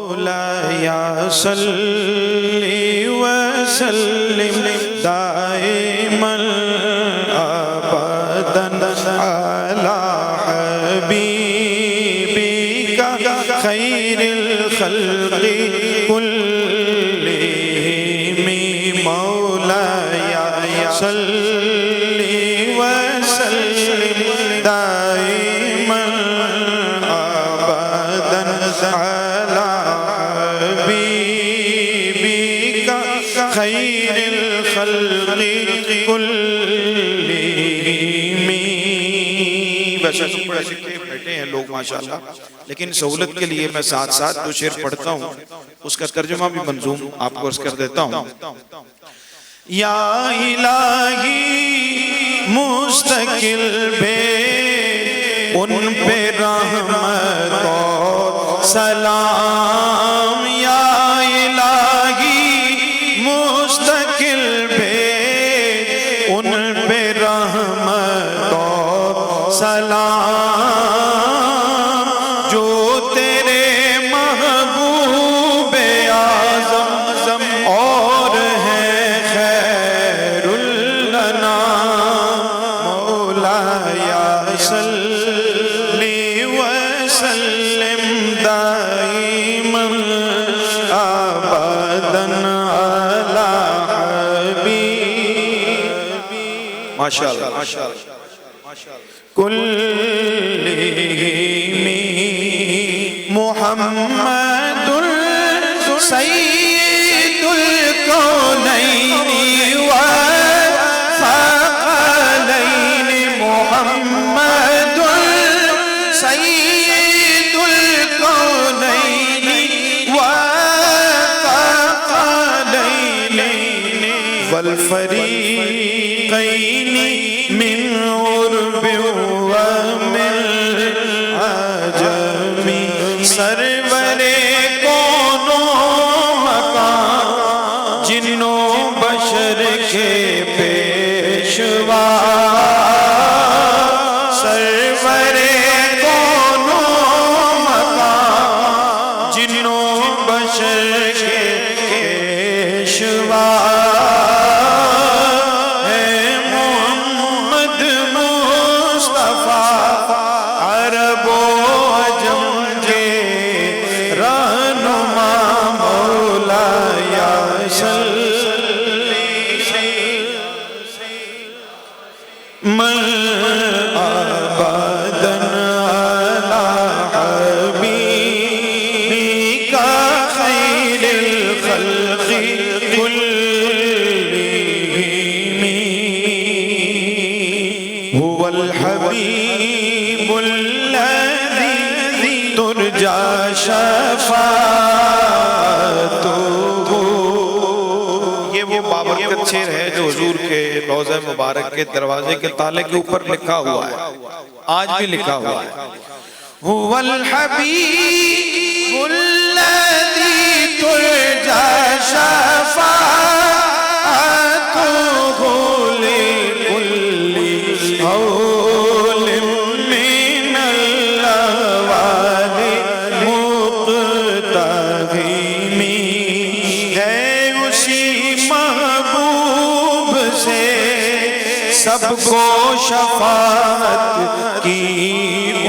مولاي صل وسلم دائما ابدا على حبيبك خير الخلق كلهم مولاي صل وسلم دائما ابدا على حبيبك خير الخلق كلهم. ویسے تو پڑھ کے بیٹھے ہیں لوگ ماشاءاللہ، لیکن سہولت کے لیے میں ساتھ ساتھ جو شعر پڑھتا ہوں اس کا ترجمہ بھی منظوم آپ کو عرض کر دیتا ہوں. یا الہی مستقل بے ان پہ رحمت اور سلام. یا الہی مستقل بے ان پہ رحمت اور سلام جو تیرے محبوب اعظم اور ہے خیر الانام. مولاي صل وسلم دائما ابدا على حبيبك ماشاءاللہ كلهم محمد سيد الكونين والثقلين. محمد سيد الكونين والثقلين والفريقين من عرب ومن عجم. سرور کون و مکان جن و بشر کے پیشوا. سرور کون و مکان جن و بشر کے پیشوا ہے محمد مصطفیٰ عرب و عجم کے رہنما. مولاي صل ابدا على حبيبك خير الخلق كلهم. هو الحبيب الذي ترجى شفاعته. یہ وہ بابرکت شعر ہے جو حضور کے روضہ مبارک کے دروازے کے تالے کے اوپر لکھا ہوا ہے، آج بھی لکھا ہوا ہے. هو الحبيب الذي ترجى شفاعته لكل هول من الأهوال مقتحم. ہے اسی محبوب سے سب کو شفاعت کی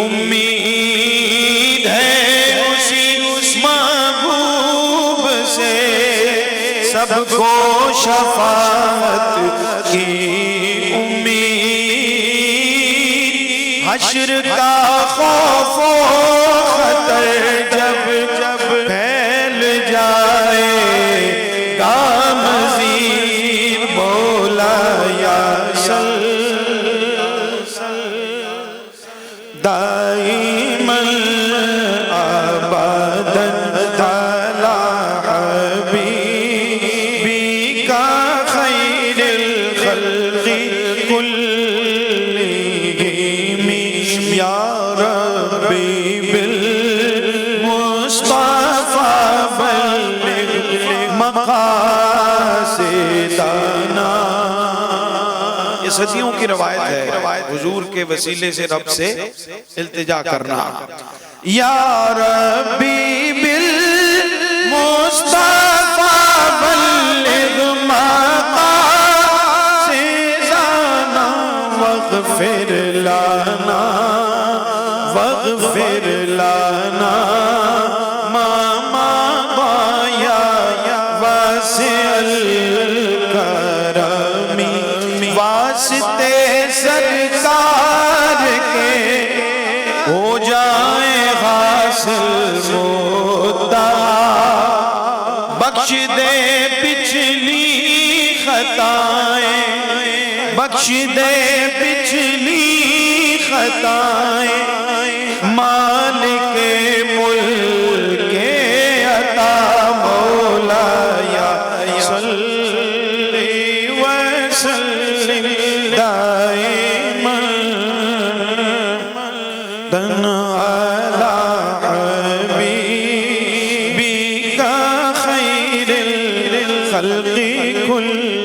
امید ہے. اسی محبوب سے سب کو شفاعت کی امید. حشر کا خوف و خطر جب پھیل جائے گا مزید. مولاي صل دائما ابدا على حبيبك خير الخلق كلهم. يا ربي بالمصطفى بلغ مقاصدنا. یہ صدیوں کی روایت ہے حضور کے وسیلے سے رب سے التجا کرنا. یا ربی بخش دے پچھلی خطائیں، بخش دے پچھلی خطائیں، مالک ملک عطا مولایا صلی وسلم دائما علی حبیبک خیر الخلق کل